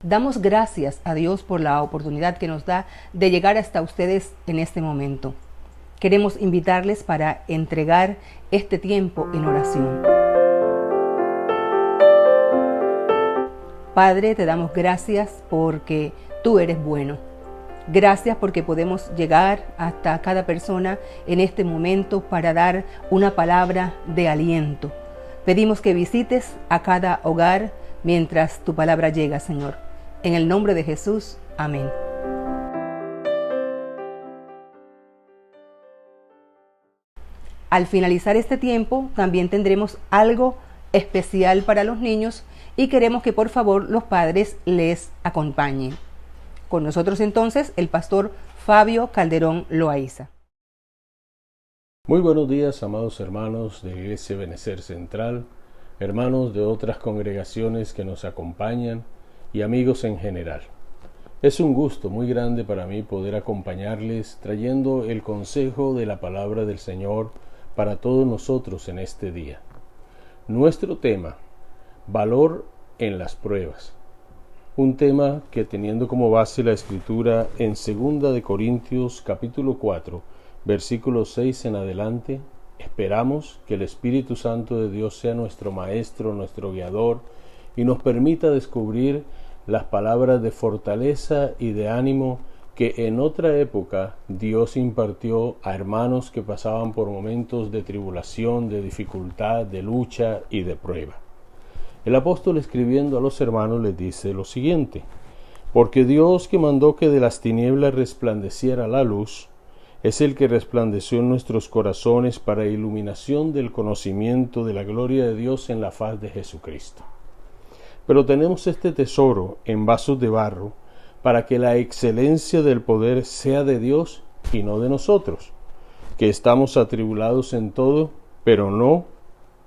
Damos gracias a Dios por la oportunidad que nos da de llegar hasta ustedes en este momento. Queremos invitarles para entregar este tiempo en oración. Padre, te damos gracias porque tú eres bueno. Gracias porque podemos llegar hasta cada persona en este momento para dar una palabra de aliento. Pedimos que visites a cada hogar mientras tu palabra llega, Señor. En el nombre de Jesús, amén. Al finalizar este tiempo, también tendremos algo especial para los niños y queremos que por favor los padres les acompañen. Con nosotros entonces el pastor Fabio Calderón Loaiza. Muy buenos días, amados hermanos de Iglesia Benecer Central, hermanos de otras congregaciones que nos acompañan y amigos en general. Es un gusto muy grande para mí poder acompañarles trayendo el consejo de la palabra del Señor para todos nosotros en este día. Nuestro tema, valor en las pruebas. Un tema que teniendo como base la escritura en 2 de Corintios capítulo 4, versículo 6 en adelante, esperamos que el Espíritu Santo de Dios sea nuestro maestro, nuestro guiador y nos permita descubrir las palabras de fortaleza y de ánimo que en otra época Dios impartió a hermanos que pasaban por momentos de tribulación, de dificultad, de lucha y de prueba. El apóstol escribiendo a los hermanos les dice lo siguiente: porque Dios, que mandó que de las tinieblas resplandeciera la luz, es el que resplandeció en nuestros corazones para iluminación del conocimiento de la gloria de Dios en la faz de Jesucristo. Pero tenemos este tesoro en vasos de barro, para que la excelencia del poder sea de Dios y no de nosotros, que estamos atribulados en todo, pero no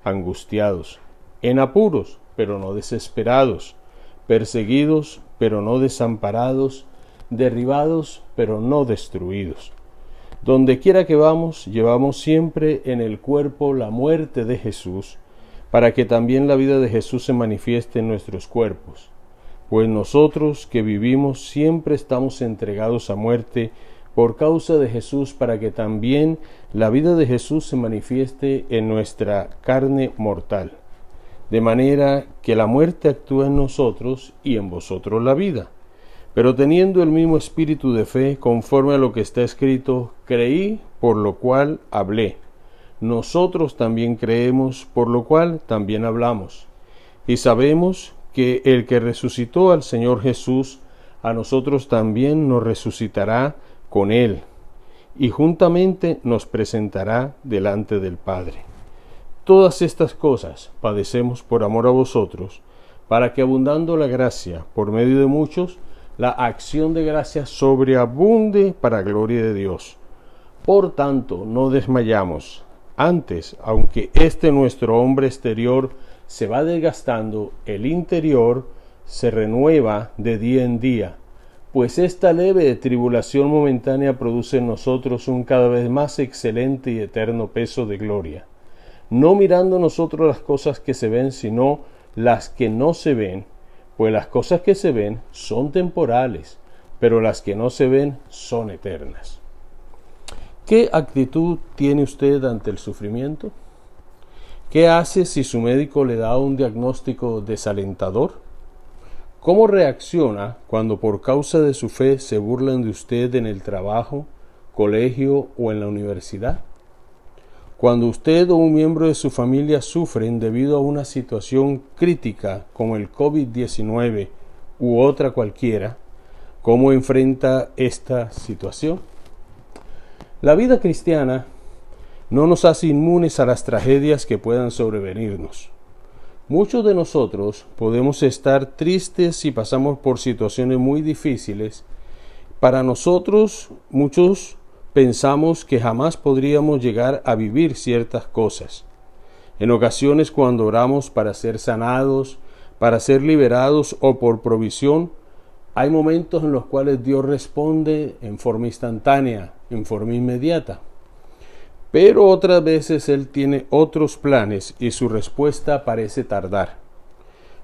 angustiados, en apuros, pero no desesperados, perseguidos, pero no desamparados, derribados, pero no destruidos. Donde quiera que vamos, llevamos siempre en el cuerpo la muerte de Jesús, para que también la vida de Jesús se manifieste en nuestros cuerpos. Pues nosotros que vivimos siempre estamos entregados a muerte por causa de Jesús, para que también la vida de Jesús se manifieste en nuestra carne mortal. De manera que la muerte actúa en nosotros y en vosotros la vida. Pero teniendo el mismo espíritu de fe, conforme a lo que está escrito, creí, por lo cual hablé. Nosotros también creemos, por lo cual también hablamos. Y sabemos que el que resucitó al Señor Jesús, a nosotros también nos resucitará con él, y juntamente nos presentará delante del Padre. Todas estas cosas padecemos por amor a vosotros, para que abundando la gracia por medio de muchos, la acción de gracia sobreabunde para gloria de Dios. Por tanto, no desmayamos. Antes, aunque nuestro hombre exterior se va desgastando, el interior se renueva de día en día, pues esta leve tribulación momentánea produce en nosotros un cada vez más excelente y eterno peso de gloria, no mirando nosotros las cosas que se ven, sino las que no se ven, pues las cosas que se ven son temporales, pero las que no se ven son eternas. ¿Qué actitud tiene usted ante el sufrimiento? ¿Qué hace si su médico le da un diagnóstico desalentador? ¿Cómo reacciona cuando por causa de su fe se burlan de usted en el trabajo, colegio o en la universidad? Cuando usted o un miembro de su familia sufren debido a una situación crítica como el COVID-19 u otra cualquiera, ¿cómo enfrenta esta situación? La vida cristiana no nos hace inmunes a las tragedias que puedan sobrevenirnos. Muchos de nosotros podemos estar tristes si pasamos por situaciones muy difíciles. Para nosotros, muchos pensamos que jamás podríamos llegar a vivir ciertas cosas. En ocasiones, cuando oramos para ser sanados, para ser liberados o por provisión, hay momentos en los cuales Dios responde en forma instantánea, en forma inmediata. Pero otras veces Él tiene otros planes y su respuesta parece tardar.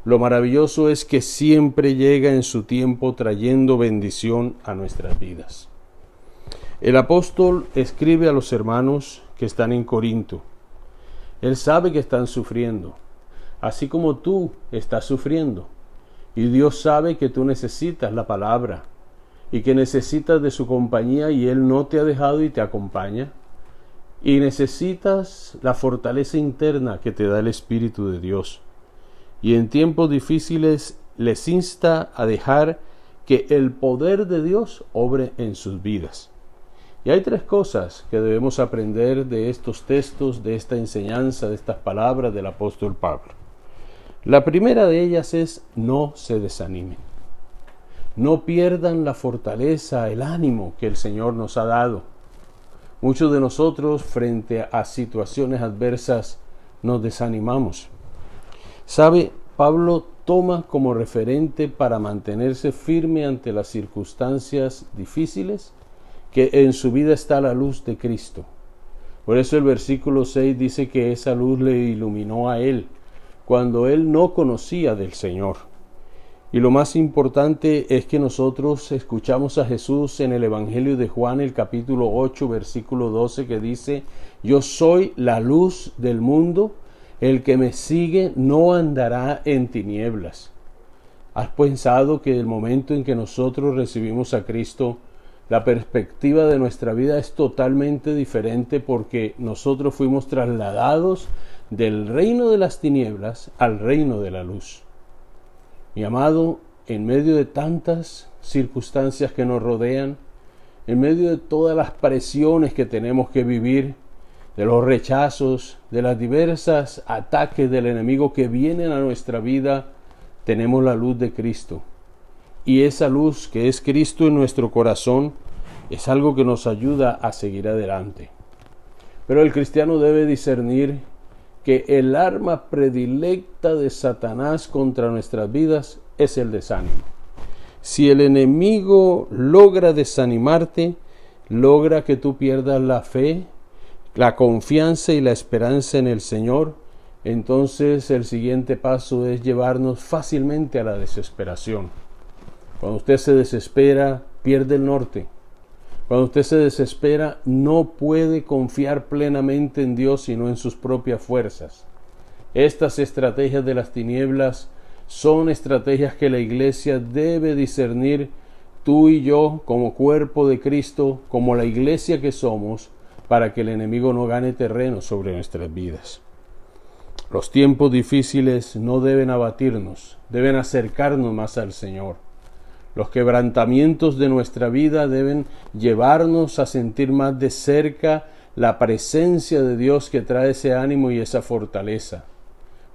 Lo maravilloso es que siempre llega en su tiempo trayendo bendición a nuestras vidas. El apóstol escribe a los hermanos que están en Corinto. Él sabe que están sufriendo, así como tú estás sufriendo. Y Dios sabe que tú necesitas la palabra y que necesitas de su compañía, y Él no te ha dejado y te acompaña. Y necesitas la fortaleza interna que te da el Espíritu de Dios. Y en tiempos difíciles les insta a dejar que el poder de Dios obre en sus vidas. Y hay tres cosas que debemos aprender de estos textos, de esta enseñanza, de estas palabras del apóstol Pablo. La primera de ellas es: no se desanimen. No pierdan la fortaleza, el ánimo que el Señor nos ha dado. Muchos de nosotros, frente a situaciones adversas, nos desanimamos. ¿Sabe? Pablo toma como referente para mantenerse firme ante las circunstancias difíciles que en su vida está la luz de Cristo. Por eso el versículo 6 dice que esa luz le iluminó a él cuando él no conocía del Señor. Y lo más importante es que nosotros escuchamos a Jesús en el Evangelio de Juan, el capítulo 8, versículo 12, que dice: yo soy la luz del mundo, el que me sigue no andará en tinieblas. ¿Has pensado que el momento en que nosotros recibimos a Cristo, la perspectiva de nuestra vida es totalmente diferente, porque nosotros fuimos trasladados del reino de las tinieblas al reino de la luz? Mi amado, en medio de tantas circunstancias que nos rodean, en medio de todas las presiones que tenemos que vivir, de los rechazos, de las diversas ataques del enemigo que vienen a nuestra vida, tenemos la luz de Cristo. Y esa luz que es Cristo en nuestro corazón es algo que nos ayuda a seguir adelante. Pero el cristiano debe discernir que el arma predilecta de Satanás contra nuestras vidas es el desánimo. Si el enemigo logra desanimarte, logra que tú pierdas la fe, la confianza y la esperanza en el Señor, entonces el siguiente paso es llevarnos fácilmente a la desesperación. Cuando usted se desespera, pierde el norte. Cuando usted se desespera, no puede confiar plenamente en Dios, sino en sus propias fuerzas. Estas estrategias de las tinieblas son estrategias que la iglesia debe discernir, tú y yo, como cuerpo de Cristo, como la iglesia que somos, para que el enemigo no gane terreno sobre nuestras vidas. Los tiempos difíciles no deben abatirnos, deben acercarnos más al Señor. Los quebrantamientos de nuestra vida deben llevarnos a sentir más de cerca la presencia de Dios, que trae ese ánimo y esa fortaleza.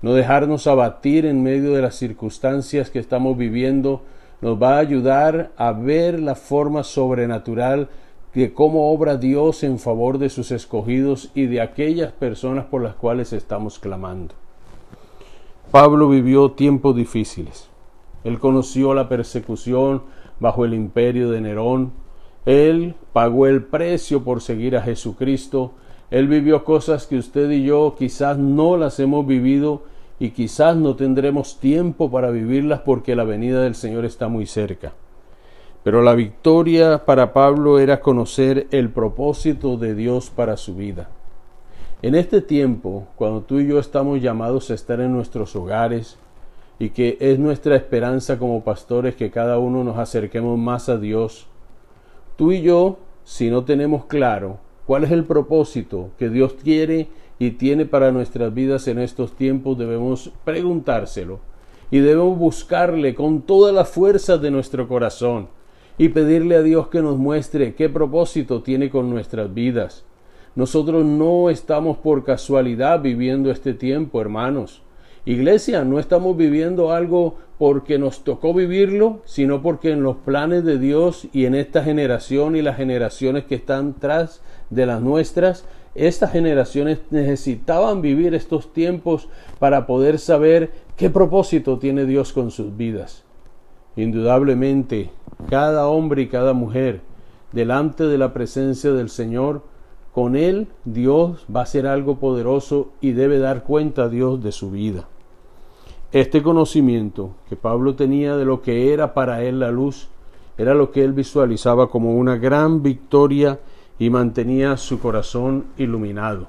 No dejarnos abatir en medio de las circunstancias que estamos viviendo nos va a ayudar a ver la forma sobrenatural de cómo obra Dios en favor de sus escogidos y de aquellas personas por las cuales estamos clamando. Pablo vivió tiempos difíciles. Él conoció la persecución bajo el imperio de Nerón. Él pagó el precio por seguir a Jesucristo. Él vivió cosas que usted y yo quizás no las hemos vivido y quizás no tendremos tiempo para vivirlas, porque la venida del Señor está muy cerca. Pero la victoria para Pablo era conocer el propósito de Dios para su vida. En este tiempo, cuando tú y yo estamos llamados a estar en nuestros hogares, y que es nuestra esperanza como pastores que cada uno nos acerquemos más a Dios, tú y yo, si no tenemos claro cuál es el propósito que Dios quiere y tiene para nuestras vidas en estos tiempos, debemos preguntárselo y debemos buscarle con todas las fuerzas de nuestro corazón y pedirle a Dios que nos muestre qué propósito tiene con nuestras vidas. Nosotros no estamos por casualidad viviendo este tiempo, hermanos. Iglesia, no estamos viviendo algo porque nos tocó vivirlo, sino porque en los planes de Dios y en esta generación y las generaciones que están tras de las nuestras, estas generaciones necesitaban vivir estos tiempos para poder saber qué propósito tiene Dios con sus vidas. Indudablemente, cada hombre y cada mujer delante de la presencia del Señor, con Él Dios va a hacer algo poderoso y debe dar cuenta a Dios de su vida. Este conocimiento que Pablo tenía de lo que era para él la luz, era lo que él visualizaba como una gran victoria y mantenía su corazón iluminado.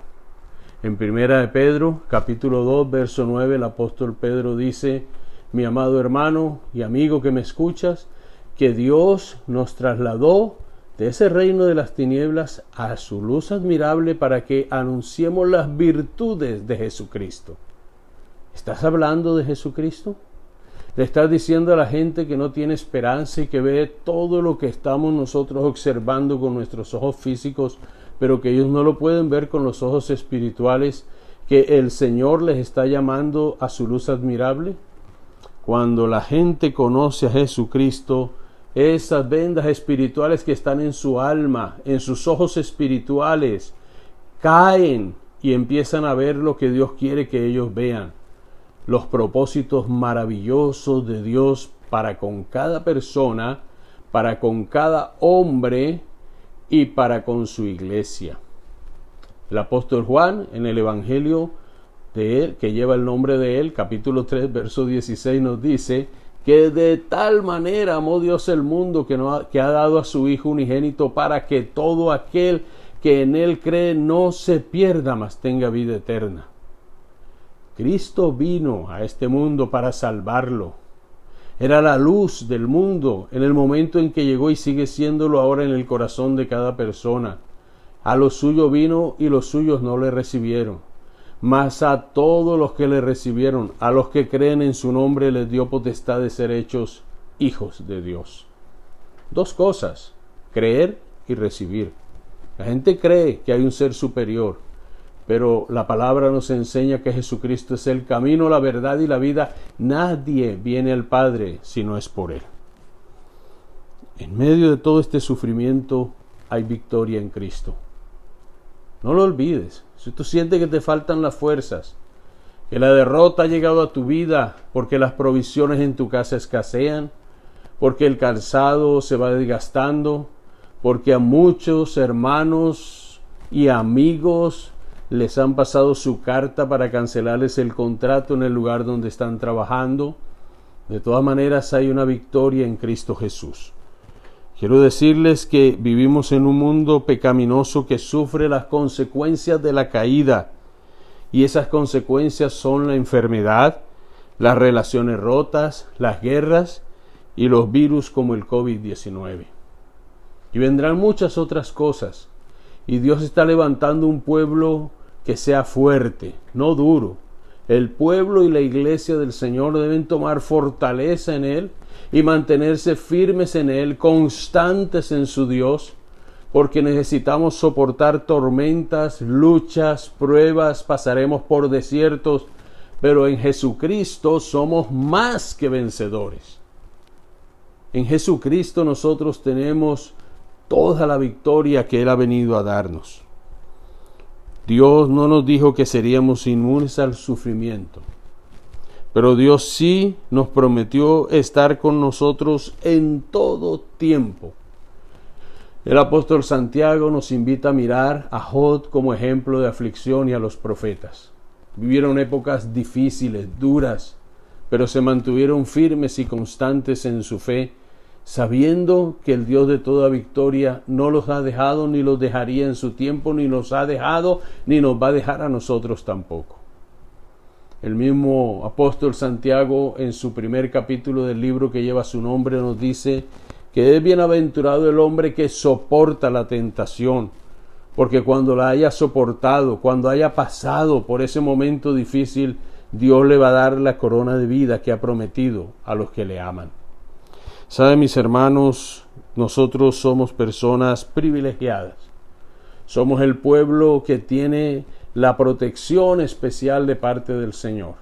En 1 de Pedro, capítulo 2, verso 9, el apóstol Pedro dice: mi amado hermano y amigo que me escuchas, que Dios nos trasladó de ese reino de las tinieblas a su luz admirable para que anunciemos las virtudes de Jesucristo. ¿Estás hablando de Jesucristo? ¿Le estás diciendo a la gente que no tiene esperanza y que ve todo lo que estamos nosotros observando con nuestros ojos físicos, pero que ellos no lo pueden ver con los ojos espirituales, que el Señor les está llamando a su luz admirable? Cuando la gente conoce a Jesucristo, esas vendas espirituales que están en su alma, en sus ojos espirituales, caen y empiezan a ver lo que Dios quiere que ellos vean. Los propósitos maravillosos de Dios para con cada persona, para con cada hombre y para con su iglesia. El apóstol Juan, en el Evangelio de él, que lleva el nombre de él, capítulo 3, verso 16, nos dice que de tal manera amó Dios el mundo que ha dado a su Hijo unigénito para que todo aquel que en él cree no se pierda, mas tenga vida eterna. Cristo vino a este mundo para salvarlo. Era la luz del mundo en el momento en que llegó y sigue siéndolo ahora en el corazón de cada persona. A los suyos vino y los suyos no le recibieron. Mas a todos los que le recibieron, a los que creen en su nombre, les dio potestad de ser hechos hijos de Dios. Dos cosas: creer y recibir. La gente cree que hay un ser superior, pero la palabra nos enseña que Jesucristo es el camino, la verdad y la vida. Nadie viene al Padre si no es por Él. En medio de todo este sufrimiento hay victoria en Cristo. No lo olvides. Si tú sientes que te faltan las fuerzas, que la derrota ha llegado a tu vida porque las provisiones en tu casa escasean, porque el calzado se va desgastando, porque a muchos hermanos y amigos les han pasado su carta para cancelarles el contrato en el lugar donde están trabajando, de todas maneras hay una victoria en Cristo Jesús. Quiero decirles que vivimos en un mundo pecaminoso que sufre las consecuencias de la caída, y esas consecuencias son la enfermedad, las relaciones rotas, las guerras y los virus como el COVID-19. Y vendrán muchas otras cosas, y Dios está levantando un pueblo que sea fuerte, no duro. El pueblo y la iglesia del Señor deben tomar fortaleza en Él y mantenerse firmes en Él, constantes en su Dios, porque necesitamos soportar tormentas, luchas, pruebas, pasaremos por desiertos, pero en Jesucristo somos más que vencedores. En Jesucristo nosotros tenemos toda la victoria que Él ha venido a darnos. Dios no nos dijo que seríamos inmunes al sufrimiento, pero Dios sí nos prometió estar con nosotros en todo tiempo. El apóstol Santiago nos invita a mirar a Job como ejemplo de aflicción y a los profetas. Vivieron épocas difíciles, duras, pero se mantuvieron firmes y constantes en su fe, sabiendo que el Dios de toda victoria no los ha dejado ni los dejaría en su tiempo, ni los ha dejado ni nos va a dejar a nosotros tampoco. El mismo apóstol Santiago, en su primer capítulo del libro que lleva su nombre, nos dice que es bienaventurado el hombre que soporta la tentación, porque cuando la haya soportado, cuando haya pasado por ese momento difícil, Dios le va a dar la corona de vida que ha prometido a los que le aman. ¿Saben, mis hermanos? Nosotros somos personas privilegiadas. Somos el pueblo que tiene la protección especial de parte del Señor.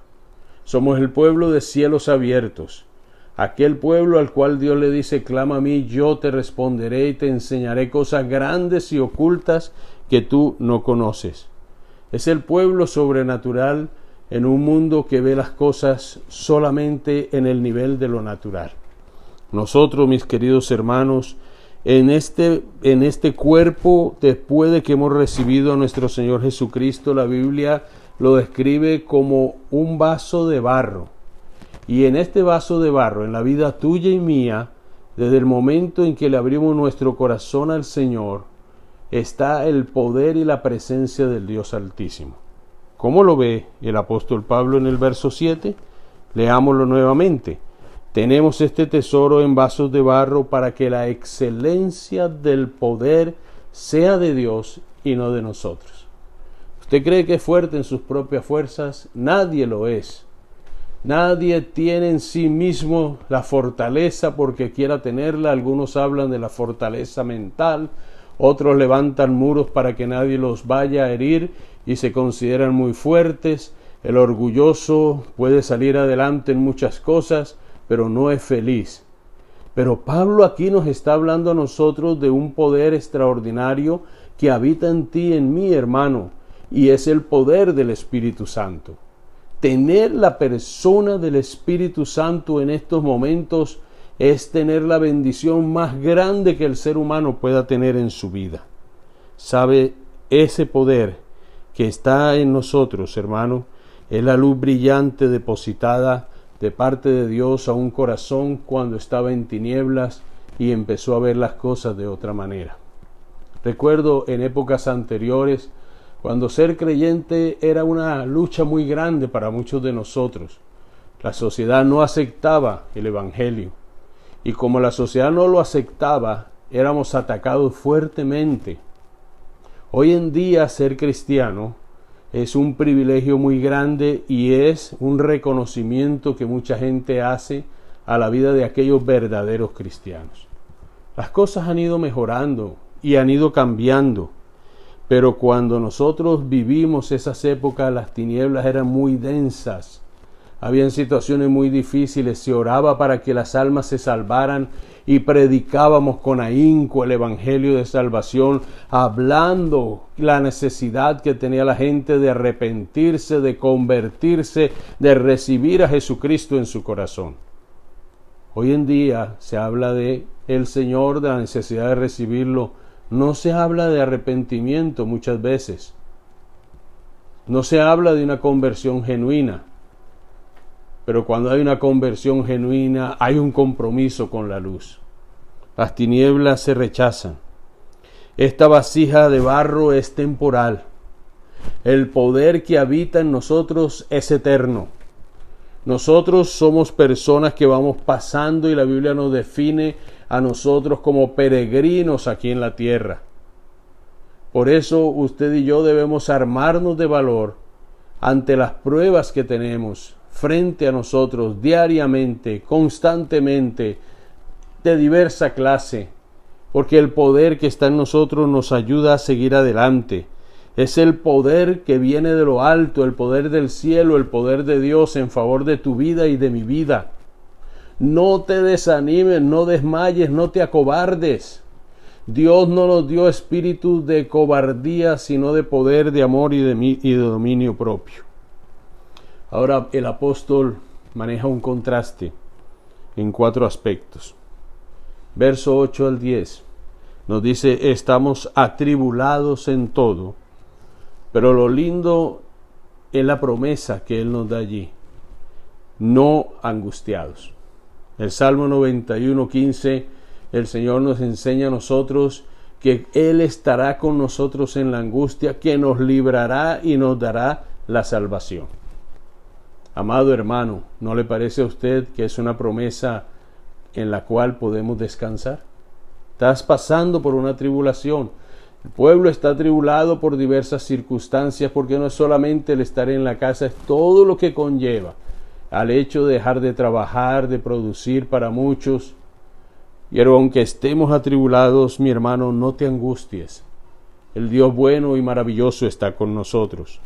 Somos el pueblo de cielos abiertos. Aquel pueblo al cual Dios le dice: clama a mí, yo te responderé y te enseñaré cosas grandes y ocultas que tú no conoces. Es el pueblo sobrenatural en un mundo que ve las cosas solamente en el nivel de lo natural. Nosotros, mis queridos hermanos, en este cuerpo, después de que hemos recibido a nuestro Señor Jesucristo, la Biblia lo describe como un vaso de barro. Y en este vaso de barro, en la vida tuya y mía, desde el momento en que le abrimos nuestro corazón al Señor, está el poder y la presencia del Dios Altísimo. ¿Cómo lo ve el apóstol Pablo en el verso 7? Leámoslo nuevamente. Tenemos este tesoro en vasos de barro para que la excelencia del poder sea de Dios y no de nosotros. ¿Usted cree que es fuerte en sus propias fuerzas? Nadie lo es. Nadie tiene en sí mismo la fortaleza porque quiera tenerla. Algunos hablan de la fortaleza mental, otros levantan muros para que nadie los vaya a herir y se consideran muy fuertes. El orgulloso puede salir adelante en muchas cosas, pero no es feliz. Pero Pablo aquí nos está hablando a nosotros de un poder extraordinario que habita en ti y en mí, hermano, y es el poder del Espíritu Santo. Tener la persona del Espíritu Santo en estos momentos es tener la bendición más grande que el ser humano pueda tener en su vida. ¿Sabe? Ese poder que está en nosotros, hermano, es la luz brillante depositada de parte de Dios a un corazón cuando estaba en tinieblas y empezó a ver las cosas de otra manera. Recuerdo en épocas anteriores cuando ser creyente era una lucha muy grande para muchos de nosotros. La sociedad no aceptaba el Evangelio y como la sociedad no lo aceptaba, éramos atacados fuertemente. Hoy en día ser cristiano es un privilegio muy grande y es un reconocimiento que mucha gente hace a la vida de aquellos verdaderos cristianos. Las cosas han ido mejorando y han ido cambiando, pero cuando nosotros vivimos esas épocas, las tinieblas eran muy densas. Habían situaciones muy difíciles, se oraba para que las almas se salvaran y predicábamos con ahínco el Evangelio de salvación, hablando la necesidad que tenía la gente de arrepentirse, de convertirse, de recibir a Jesucristo en su corazón. Hoy en día se habla de el Señor, de la necesidad de recibirlo. No se habla de arrepentimiento muchas veces. No se habla de una conversión genuina. Pero cuando hay una conversión genuina, hay un compromiso con la luz. Las tinieblas se rechazan. Esta vasija de barro es temporal. El poder que habita en nosotros es eterno. Nosotros somos personas que vamos pasando y la Biblia nos define a nosotros como peregrinos aquí en la tierra. Por eso usted y yo debemos armarnos de valor ante las pruebas que tenemos frente a nosotros diariamente, constantemente, de diversa clase, porque el poder que está en nosotros nos ayuda a seguir adelante. Es el poder que viene de lo alto, el poder del cielo, el poder de Dios en favor de tu vida y de mi vida. No te desanimes, no desmayes, no te acobardes. Dios no nos dio espíritu de cobardía, sino de poder, de amor y de dominio propio. Ahora el apóstol maneja un contraste en 4 aspectos. Verso 8 al 10 nos dice, estamos atribulados en todo, pero lo lindo es la promesa que Él nos da allí, no angustiados. El Salmo 91:15, el Señor nos enseña a nosotros que Él estará con nosotros en la angustia, que nos librará y nos dará la salvación. Amado hermano, ¿no le parece a usted que es una promesa en la cual podemos descansar? Estás pasando por una tribulación. El pueblo está atribulado por diversas circunstancias, porque no es solamente el estar en la casa, es todo lo que conlleva al hecho de dejar de trabajar, de producir para muchos. Pero aunque estemos atribulados, mi hermano, no te angusties. El Dios bueno y maravilloso está con nosotros.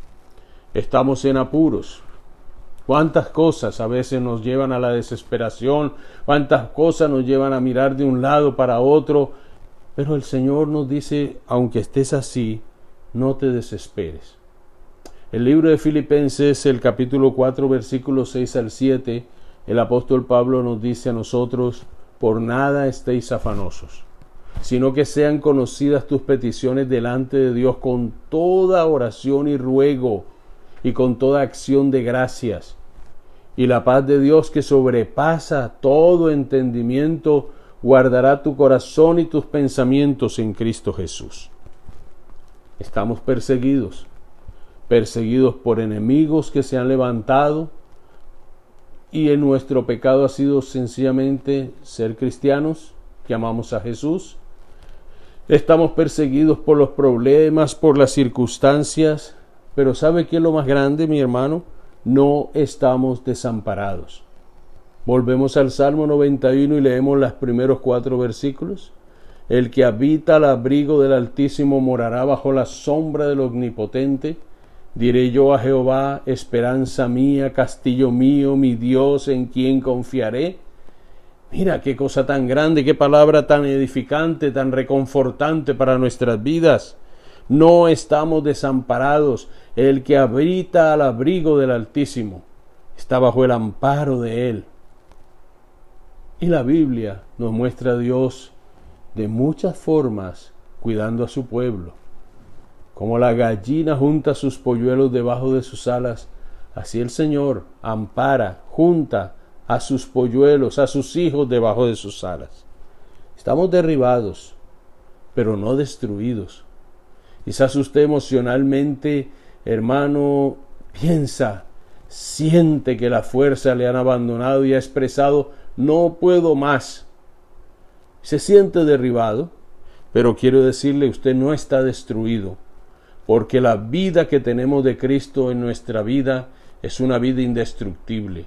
Estamos en apuros. Cuántas cosas a veces nos llevan a la desesperación, cuántas cosas nos llevan a mirar de un lado para otro, pero el Señor nos dice, aunque estés así, no te desesperes. El libro de Filipenses, el capítulo 4, versículos 6 al 7, el apóstol Pablo nos dice a nosotros, por nada estéis afanosos, sino que sean conocidas tus peticiones delante de Dios con toda oración y ruego, y con toda acción de gracias. Y la paz de Dios, que sobrepasa todo entendimiento, guardará tu corazón y tus pensamientos en Cristo Jesús. Estamos perseguidos por enemigos que se han levantado, y en nuestro pecado ha sido sencillamente ser cristianos que amamos a Jesús. Estamos perseguidos por los problemas, por las circunstancias, pero ¿sabe qué es lo más grande, mi hermano? No estamos desamparados. Volvemos al Salmo 91 y leemos los primeros 4 versículos. El que habita al abrigo del Altísimo morará bajo la sombra del Omnipotente. Diré yo a Jehová, esperanza mía, castillo mío, mi Dios, en quien confiaré. Mira qué cosa tan grande, qué palabra tan edificante, tan reconfortante para nuestras vidas. No estamos desamparados. El que habita al abrigo del Altísimo está bajo el amparo de Él. Y la Biblia nos muestra a Dios de muchas formas cuidando a su pueblo. Como la gallina junta sus polluelos debajo de sus alas, así el Señor ampara, junta a sus polluelos, a sus hijos debajo de sus alas. Estamos derribados, pero no destruidos. Quizás usted emocionalmente, hermano, piensa, siente que las fuerzas le han abandonado y ha expresado, no puedo más. Se siente derribado, pero quiero decirle, usted no está destruido, porque la vida que tenemos de Cristo en nuestra vida es una vida indestructible.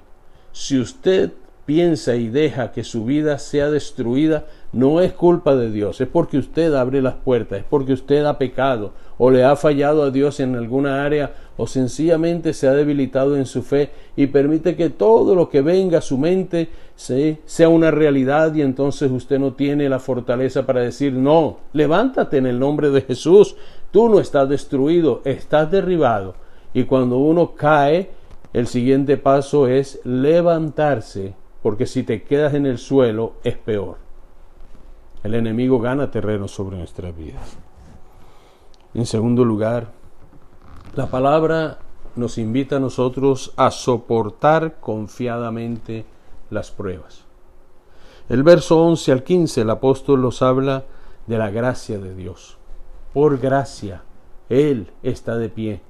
Si usted piensa y deja que su vida sea destruida, no es culpa de Dios, es porque usted abre las puertas, es porque usted ha pecado o le ha fallado a Dios en alguna área o sencillamente se ha debilitado en su fe y permite que todo lo que venga a su mente sea una realidad, y entonces usted no tiene la fortaleza para decir no, levántate en el nombre de Jesús, tú no estás destruido, estás derribado. Y cuando uno cae, el siguiente paso es levantarse, porque si te quedas en el suelo es peor. El enemigo gana terreno sobre nuestras vidas. En segundo lugar, la palabra nos invita a nosotros a soportar confiadamente las pruebas. El verso 11 al 15, el apóstol nos habla de la gracia de Dios. Por gracia, Él está de pie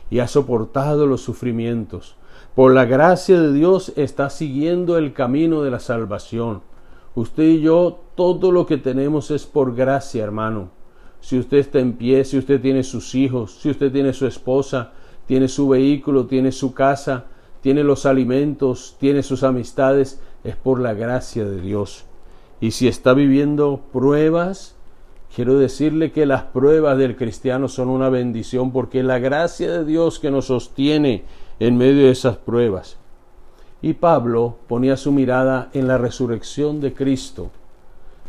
y ha soportado los sufrimientos. Por la gracia de Dios está siguiendo el camino de la salvación. Usted y yo, todo lo que tenemos es por gracia, hermano. Si usted está en pie, si usted tiene sus hijos, si usted tiene su esposa, tiene su vehículo, tiene su casa, tiene los alimentos, tiene sus amistades, es por la gracia de Dios. Y si está viviendo pruebas, quiero decirle que las pruebas del cristiano son una bendición, porque es la gracia de Dios que nos sostiene en medio de esas pruebas. Y Pablo ponía su mirada en la resurrección de Cristo,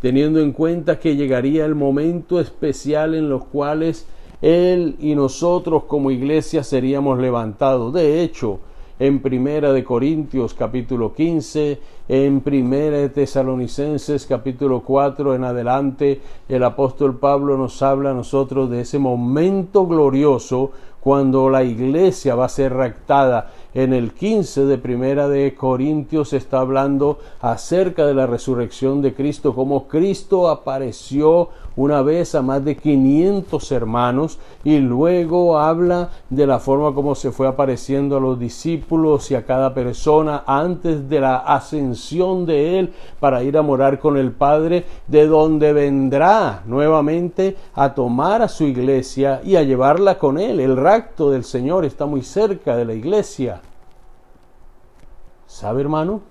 teniendo en cuenta que llegaría el momento especial en los cuales él y nosotros como iglesia seríamos levantados. De hecho, en Primera de Corintios capítulo 15, en Primera de Tesalonicenses capítulo 4 en adelante, el apóstol Pablo nos habla a nosotros de ese momento glorioso cuando la iglesia va a ser raptada. En el 15 de Primera de Corintios está hablando acerca de la resurrección de Cristo, como Cristo apareció una vez a más de 500 hermanos, y luego habla de la forma como se fue apareciendo a los discípulos y a cada persona antes de la ascensión de Él para ir a morar con el Padre, de donde vendrá nuevamente a tomar a su iglesia y a llevarla con Él. El rapto del Señor está muy cerca de la iglesia. ¿Sabe, hermano?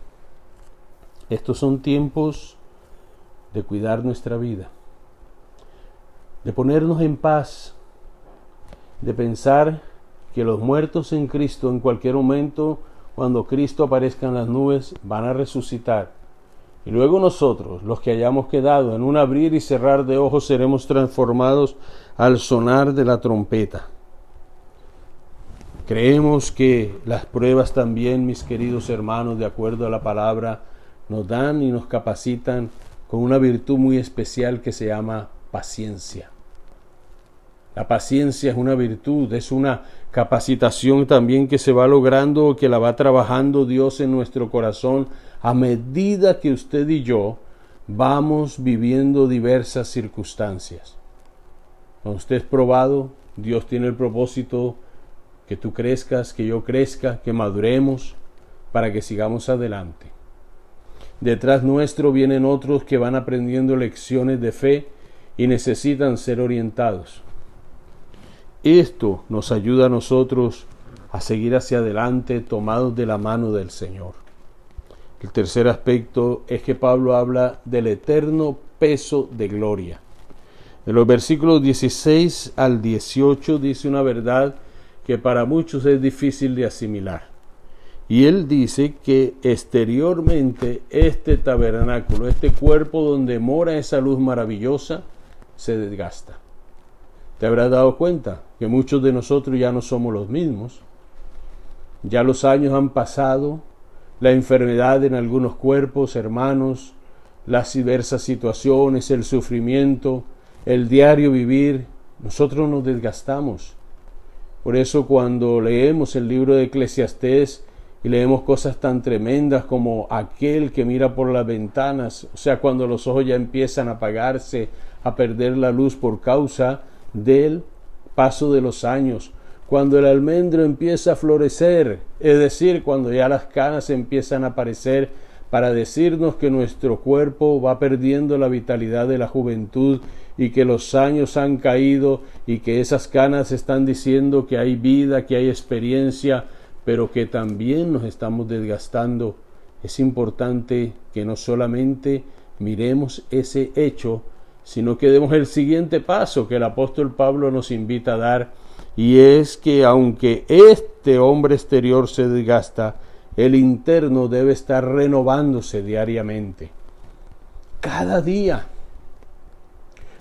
Estos son tiempos de cuidar nuestra vida, de ponernos en paz, de pensar que los muertos en Cristo en cualquier momento, cuando Cristo aparezca en las nubes, van a resucitar. Y luego nosotros, los que hayamos quedado, en un abrir y cerrar de ojos, seremos transformados al sonar de la trompeta. Creemos que las pruebas también, mis queridos hermanos, de acuerdo a la palabra, nos dan y nos capacitan con una virtud muy especial que se llama paciencia. La paciencia es una virtud, es una capacitación también que se va logrando, que la va trabajando Dios en nuestro corazón a medida que usted y yo vamos viviendo diversas circunstancias. Cuando usted es probado, Dios tiene el propósito que tú crezcas, que yo crezca, que maduremos para que sigamos adelante. Detrás nuestro vienen otros que van aprendiendo lecciones de fe y necesitan ser orientados. Esto nos ayuda a nosotros a seguir hacia adelante tomados de la mano del Señor. El tercer aspecto es que Pablo habla del eterno peso de gloria. En los versículos 16 al 18 dice una verdad que para muchos es difícil de asimilar. Y él dice que exteriormente este tabernáculo, este cuerpo donde mora esa luz maravillosa, se desgasta. ¿Te habrás dado cuenta que muchos de nosotros ya no somos los mismos? Ya los años han pasado, la enfermedad en algunos cuerpos, hermanos, las diversas situaciones, el sufrimiento, el diario vivir, nosotros nos desgastamos. Por eso cuando leemos el libro de Eclesiastés y leemos cosas tan tremendas como aquel que mira por las ventanas, o sea, cuando los ojos ya empiezan a apagarse, a perder la luz por causa del paso de los años, cuando el almendro empieza a florecer, es decir, cuando ya las canas empiezan a aparecer, para decirnos que nuestro cuerpo va perdiendo la vitalidad de la juventud y que los años han caído y que esas canas están diciendo que hay vida, que hay experiencia, pero que también nos estamos desgastando. Es importante que no solamente miremos ese hecho, sino que demos el siguiente paso que el apóstol Pablo nos invita a dar, y es que aunque este hombre exterior se desgasta, el interno debe estar renovándose diariamente. Cada día.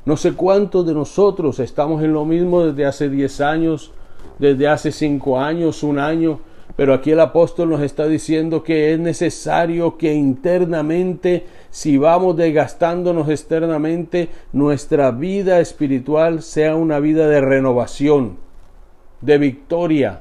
No sé cuántos de nosotros estamos en lo mismo desde hace 10 años, desde hace 5 años, 1 año, pero aquí el apóstol nos está diciendo que es necesario que internamente, si vamos desgastándonos externamente, nuestra vida espiritual sea una vida de renovación, de victoria.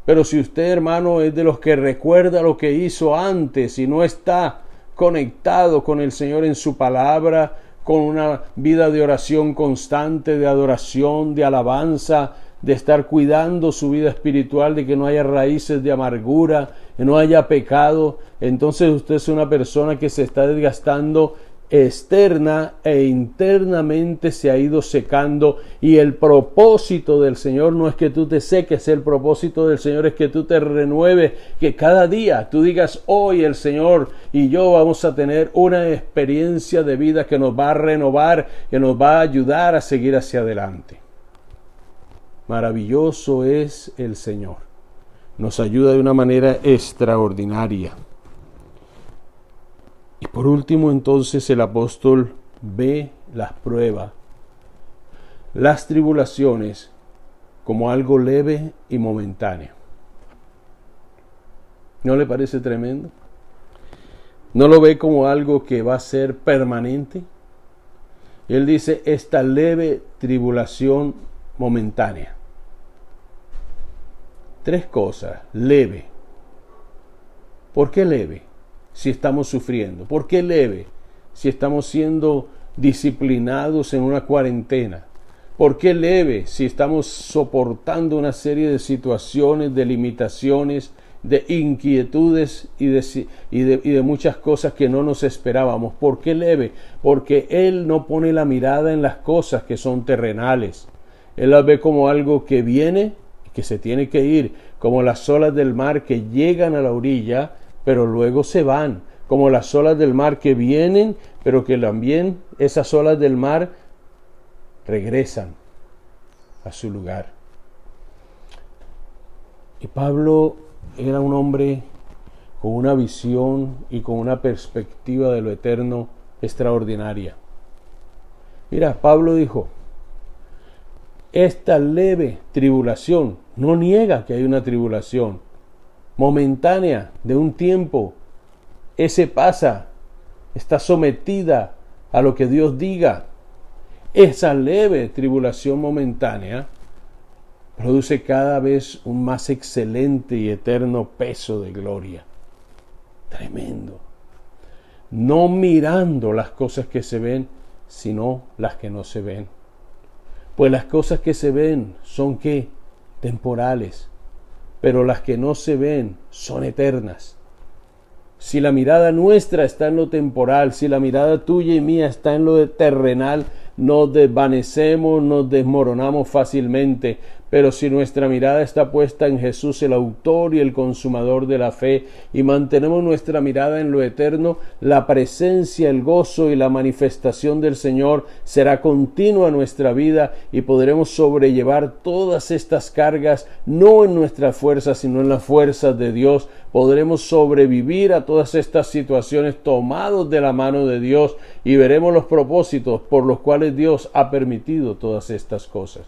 Pero si usted, hermano, es de los que recuerda lo que hizo antes y no está conectado con el Señor en su palabra, con una vida de oración constante, de adoración, de alabanza, de estar cuidando su vida espiritual, de que no haya raíces de amargura, que no haya pecado, entonces usted es una persona que se está desgastando externa e internamente, se ha ido secando, y el propósito del Señor no es que tú te seques, el propósito del Señor es que tú te renueves, que cada día tú digas: hoy el Señor y yo vamos a tener una experiencia de vida que nos va a renovar, que nos va a ayudar a seguir hacia adelante. Maravilloso es el Señor, nos ayuda de una manera extraordinaria. Y por último, entonces, el apóstol ve las pruebas, las tribulaciones, como algo leve y momentáneo. ¿No le parece tremendo? ¿No lo ve como algo que va a ser permanente? Él dice: esta leve tribulación momentánea. 3 cosas. Leve. ¿Por qué leve? Si estamos sufriendo. ¿Por qué leve? Si estamos siendo disciplinados en una cuarentena. ¿Por qué leve? Si estamos soportando una serie de situaciones, de limitaciones, de inquietudes y de muchas cosas que no nos esperábamos. ¿Por qué leve? Porque Él no pone la mirada en las cosas que son terrenales. Él las ve como algo que viene y que se tiene que ir, como las olas del mar que llegan a la orilla, pero luego se van, como las olas del mar que vienen, pero que también esas olas del mar regresan a su lugar. Y Pablo era un hombre con una visión y con una perspectiva de lo eterno extraordinaria. Mira, Pablo dijo: esta leve tribulación, no niega que hay una tribulación momentánea, de un tiempo, ese pasa, está sometida a lo que Dios diga. esa leve tribulación momentánea produce cada vez un más excelente y eterno peso de gloria. Tremendo. No mirando las cosas que se ven, sino las que no se ven. Pues las cosas que se ven son ¿qué? Temporales, pero las que no se ven son eternas. Si la mirada nuestra está en lo temporal, si la mirada tuya y mía está en lo terrenal, nos desvanecemos, nos desmoronamos fácilmente. Pero si nuestra mirada está puesta en Jesús, el autor y el consumador de la fe, y mantenemos nuestra mirada en lo eterno, la presencia, el gozo y la manifestación del Señor será continua en nuestra vida y podremos sobrellevar todas estas cargas, no en nuestras fuerzas, sino en las fuerzas de Dios. Podremos sobrevivir a todas estas situaciones tomados de la mano de Dios y veremos los propósitos por los cuales Dios ha permitido todas estas cosas.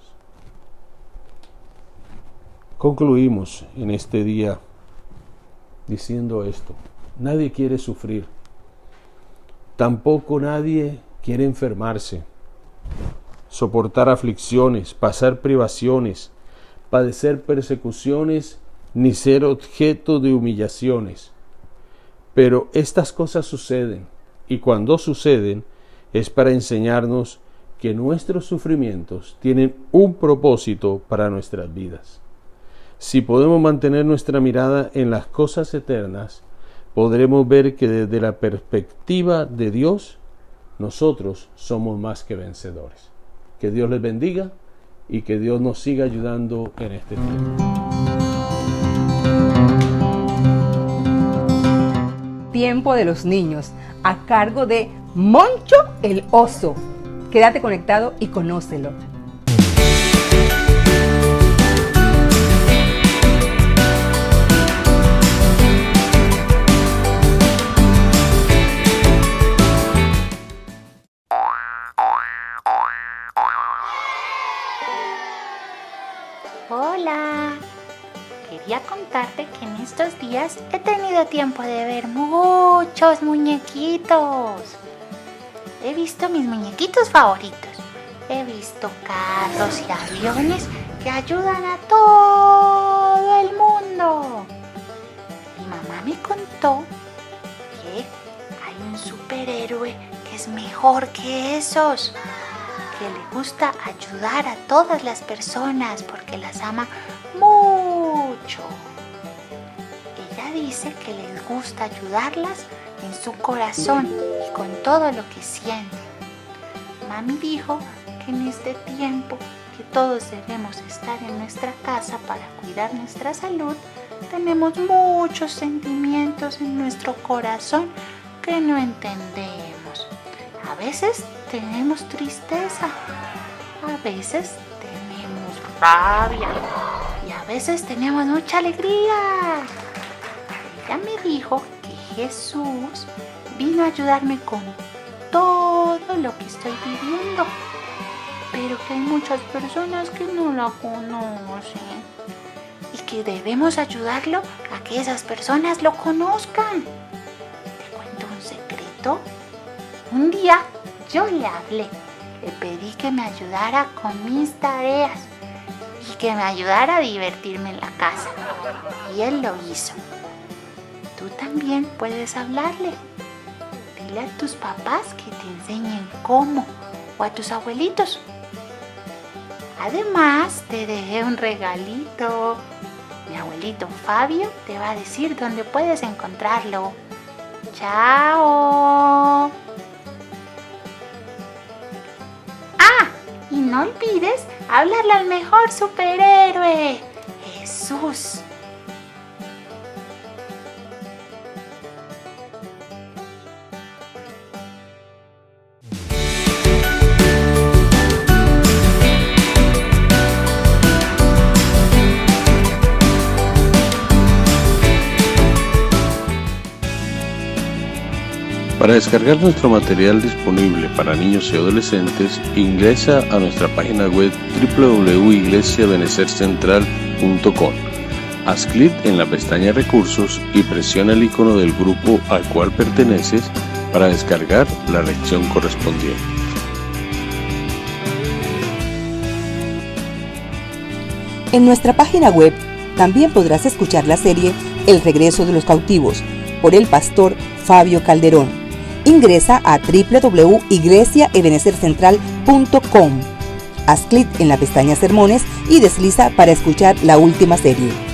Concluimos en este día diciendo esto: nadie quiere sufrir, tampoco nadie quiere enfermarse, soportar aflicciones, pasar privaciones, padecer persecuciones, ni ser objeto de humillaciones. Pero estas cosas suceden, y cuando suceden es para enseñarnos que nuestros sufrimientos tienen un propósito para nuestras vidas. Si podemos mantener nuestra mirada en las cosas eternas, podremos ver que desde la perspectiva de Dios, nosotros somos más que vencedores. Que Dios les bendiga y que Dios nos siga ayudando en este tiempo. Tiempo de los niños, a cargo de Moncho el Oso. Quédate conectado y conócelo. Hola, quería contarte que en estos días he tenido tiempo de ver muchos muñequitos. He visto mis muñequitos favoritos. He visto carros y aviones que ayudan a todo el mundo. Mi mamá me contó que hay un superhéroe que es mejor que esos, que le gusta ayudar a todas las personas porque las ama mucho. Ella dice que les gusta ayudarlas en su corazón y con todo lo que siente. Mami dijo que en este tiempo que todos debemos estar en nuestra casa para cuidar nuestra salud, tenemos muchos sentimientos en nuestro corazón que no entendemos. A veces tenemos tristeza, a veces tenemos rabia y a veces tenemos mucha alegría. Ella me dijo que Jesús vino a ayudarme con todo lo que estoy viviendo, pero que hay muchas personas que no la conocen y que debemos ayudarlo a que esas personas lo conozcan. ¿Te cuento un secreto? Un día yo le hablé, le pedí que me ayudara con mis tareas y que me ayudara a divertirme en la casa. Y él lo hizo. Tú también puedes hablarle. Dile a tus papás que te enseñen cómo, o a tus abuelitos. Además, te dejé un regalito. Mi abuelito Fabio te va a decir dónde puedes encontrarlo. ¡Chao! Y no olvides hablarle al mejor superhéroe, Jesús. Para descargar nuestro material disponible para niños y adolescentes, ingresa a nuestra página web www.iglesiabenecercentral.com. Haz clic en la pestaña Recursos y presiona el icono del grupo al cual perteneces para descargar la lección correspondiente. En nuestra página web también podrás escuchar la serie El regreso de los cautivos por el pastor Fabio Calderón. Ingresa a www.iglesiaebenecercentral.com. Haz clic en la pestaña Sermones y desliza para escuchar la última serie.